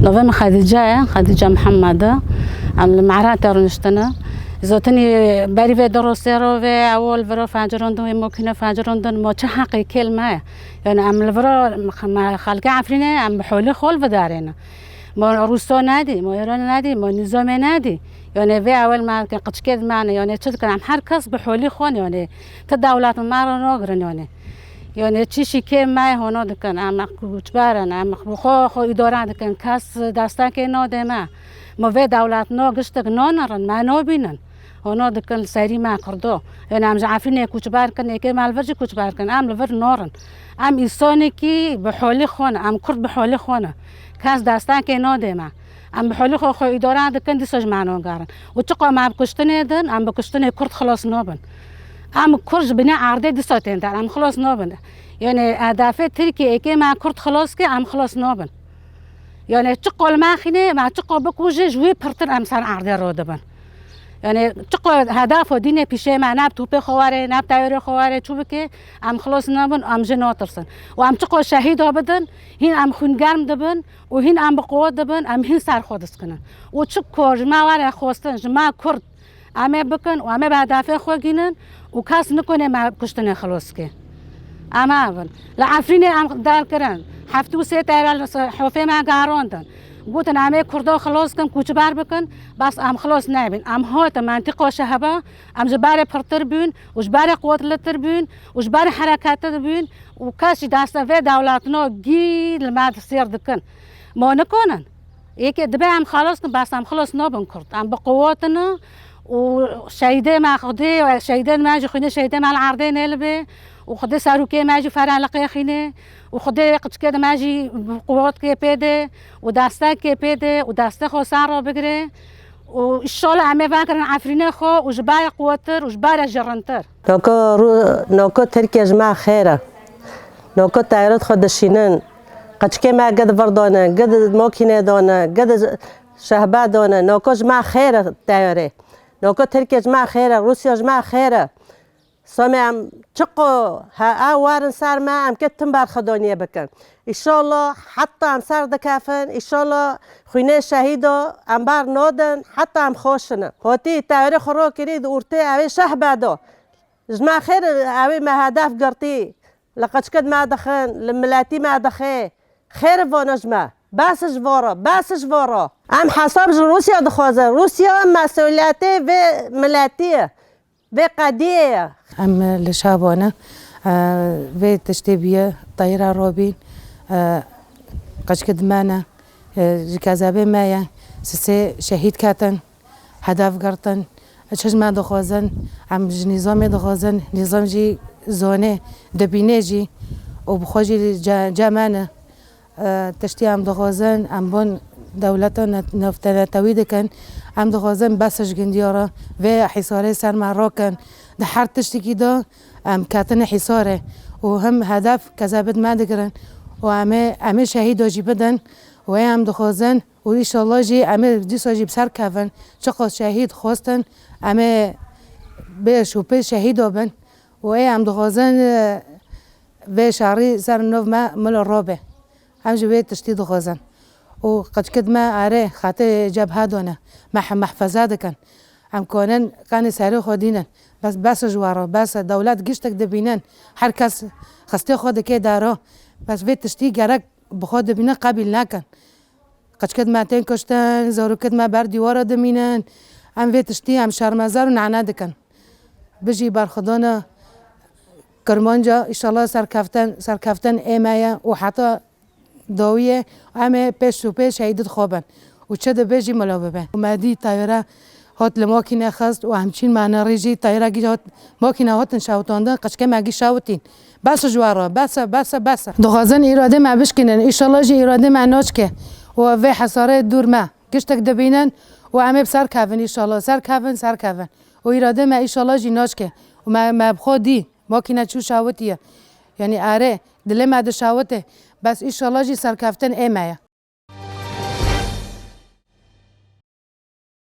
نوفم خديجة محمد المعرات ترنشتنا زوتني بري في دروسيرو في أول فرو فاجروندو ممكن فاجروندن ما تحقق كلمة يعني عم الفرو ما خلق عفرينة عم بحول خول بدارنا ما روسو نادي ما يرون نادي ما نظام نادي يعني في أول ما كان قد كذا معنا يعني تشد كان عم حركس بحولي خون يعني تداولات ما نقرن يعني تشي كم معي هنا دكان عم كوتبارن عم خو إدارة دكان كاس داستان كنا دما ما في دولات نو قشتك نونرن ما نوبينن هنا دكان سري ما كردو يعني عم عارفين كوتبار كان كم على الفرج كوتبار كان عم الفر نورن عم إنسانكي بحولي خونه عم كرد بحولي خونه كاس داستان كنا دما عم بحولي خو إدارة دكان دي سج معنا قارن وتقع مع بكشتني دن عم بكشتني كرد خلاص نوبن عم كرج بناء عرضي دي صوتين تاع عم خلاص نوبن يعني أهدافي تركي كي مع كرد خلاص كي عم خلاص نوبن يعني تقول ما خني مع تقول بكوجي جوي برتر أمثال عرضي رودبن يعني تقول هدافه ديني بيشي مع ناب توبي خواري ناب تايري خواري توبكي عم خلاص نوبن عم جنوترسن وعم تقول شهيد أبدن هين عم خنجرم دبن وهين عم بقوة دبن عم هين صار خودس كنا وتشكر جماعة ولا خوستن جماعة كرد عم بكن وعم بهدافه خوجينن وكاس نكونه مع كشتني خلاص كي أمامن لا عفريني عم دار كران حفتو سيتار حوفي مع قاروندن قلت أنا عمي كردو خلاص كم كوتشبار بكن بس عم خلاص نابن عم هوت منطقة شهبة عم جباري برتربين وجباري قوة للتربين وجباري حركات تربين وكاش داستا في دولاتنا جي لما تصير دكن ما نكونن إيك دبي عم خلاص بس عم خلاص نابن كرد عم بقواتنا وشيدة مع خدي وشيدة ما جو خدي شيدة مع العرضين قلبي وخدي ساروكي ما جو فرع لقي خيني وخدي قد كده ما جي قوات كي بيدي وداستا كي بيدي وداستا خو سعره بقري وإن شاء الله عم يفكر عفرينه خو وجباي قوتر وجباي جرنتر نوكو تركيا جماعة خيرة نوكو تايرت خد شينن قد كما قد فردونا قد موكينة دونا قد شهبا دونا نوكو جماعة خيرة تايري نوكو تركيا جماعة خيرة روسيا جماعة خيرة سامع تشقو ها وارن صار ما عم كتم بار خدونية بكن إن شاء الله حتى عم صار دكافن إن شاء الله خوينا شهيدو عم بار نودن حتى عم خوشنا هوتي تاوري خرو كريد أورتي أبي شهبا دو جماعة خير أبي ما هدف قرتي لقد كد ما دخن لملاتي ما دخي خير فو نجمة بس جوارا عم حساب روسيا دخوازه روسيا مسؤولياتي في ملاتيه في قضية عم لشابونا في تشتبيه طيرة روبين قش كدمانا جكازابي مايا سسي شهيد كاتن هدف قرطن اشج ما دخوازن عم نظام دخوازن نظام جي زونه دبينه جي وبخوجي جامانه تشتي عم دخوازن عم بون دولتنا نفتنا تويد كان عم دخوازن بسش جنديارة في حصاري سر مراكن ده حر تشتكي ده عم كاتن حصاره وهم هدف كذابت ما دقرن وعمي شهيد واجي بدن وهي عم دخوازن وإن شاء الله جي عمي ديسو جي بسر كافن شقص شهيد خواستن عمي بيش وبيش شهيد وبن وهي عم دخوازن في شعري سر نوف ما مل الرابع عم جبت تشتي دخوازن وقد كد ما عري خاطر جبهة دونا محفظات كان عم كونن كان سعره خودينا بس جوارا بس دولات قشتك دبينن هر کس خسته خود که داره بس وی تشتی گرک بخود دبینن قبیل نکن قد کد ما تین کشتن زارو کد ما بر دیوارا دمینن عم وی تشتی عم شرمزار و نعنه دکن بجی بر خدانا کرمانجا انشالله سرکفتن ایمایا و حتی داویه همه پیش و پیش شهیدت خوابن و چه بيجي ملاببه ومادي طايره هات لماكينه خست و همچین معنا ريجي طايره گي هات ماكينه هاتن شاوتاندن قشكه ماگي شاوتين بس جوارا بس دغازن اراده ما بشكنن ان شاء الله جي اراده ما ناچكه و في حصاره دور ما گشتك دبينن و همه بسر كافن ان شاء الله سر كافن و اراده ما ان شاء الله جي ناچكه و ما بخودي ماكينه چو شاوتيه يعني اره دل ما د شاوته بس ان شاء الله جي سر كافتن ايمايا